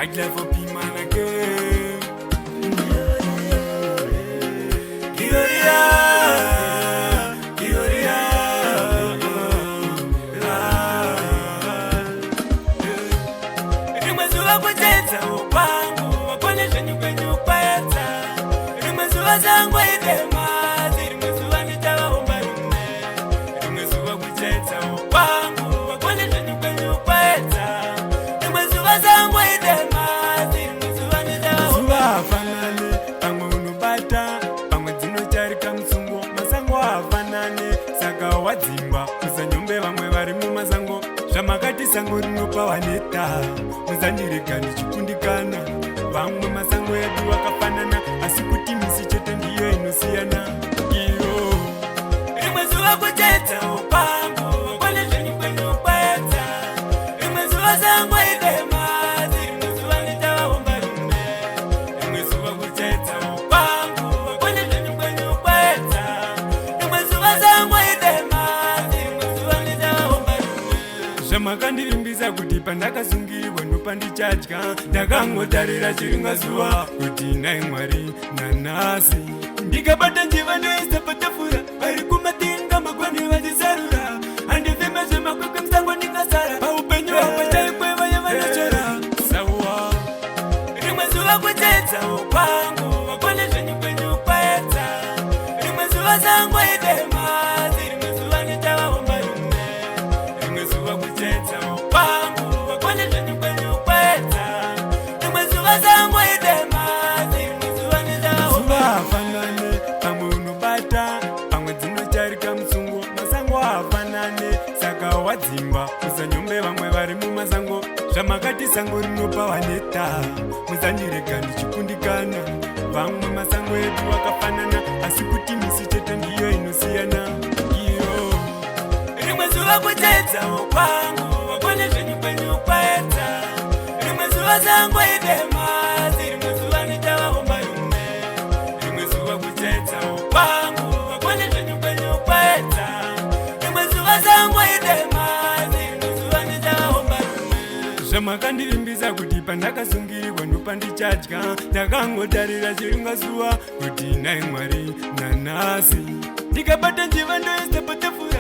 I'd love for be man again. Gloria, Gloria. Rimazuwa kujenza upangu, wakonesha nyukenyu kweta. Rimazuwa zangu idema, rimazuwa nitawaomba rume. Rimazuwa kujenza upangu, wakonesha nyukenyu kweta. Rimazuwa zangu idema, rimazuwa nitawaomba afanane, pamwe unubata, pamwe dzinocharika msungo, masango afanane, saka wadzimba, musanyombe vamwe vari mumasango, zvamakati sango rinopa waneta, muzandirega ndichikundikana, vamwe masango edu akafanana, asi kuti misi chete ndiyo inosiyana. Iyo rimwe zuva kujedza upangu, kone zvenyu kwenyu kwedza, rimwe zuva sango idema, rimwe zuva nitavaomba rume, rimwe zuva kujedza upangu, kone zvenyu kwenyu kwedza, rimwe zuva sango idema, rimwe zuva nitavaomba rume. Zvamakandirimbisa kuti pandakasungirirwa ndopandichadya, ndakangotarira chiringazuva kuti nai Mwari nanhasi ndikabata njiva ndoisa patafura, vari kumatenga magwani vachisarura, handifeme zvemakwekwe musango ndingasara, paupenyu hwapa chaikweva yavanachora sawa. Rimwe zuva kujedza upangu, vakone zvenyu kwenyu kwedza, rimwe zuva sango idema, rimwe zuva nitavaomba rume, rimwe zuva kujedza upangu, vakone zvenyu kwenyu kwedza, rimwe zuva sango idema, rimwe zuva nitavaomba afanane, pamwe unobata, pamwe dzinocharika musungo, masango afanane, saka wadzimba, musanyombe vamwe vari mumasango, zvamakati sango rinopa waneta, musandirega ndichikundikana, vamwe masango edu akafanana, asi kuti misi chete ndiyo inosiyana. Iyo rimwe zuva kujedza upangu, wakone zvenyu kwenyu kwedza, rimwe zuva sango idema, rimwe zuva nitavaomba rume, rimwe zuva kujedza upangu, wakone zvenyu kwenyu kwedza, rimwe zuva sango idema, rimwe zuva nitavaomba rume. Zvamakandirimbisa kuti pandakasungirirwa ndopandichadya, ndakangotarira chiringazuva kuti nai Mwari nanhasi ndikabata njiva ndoisa patafura,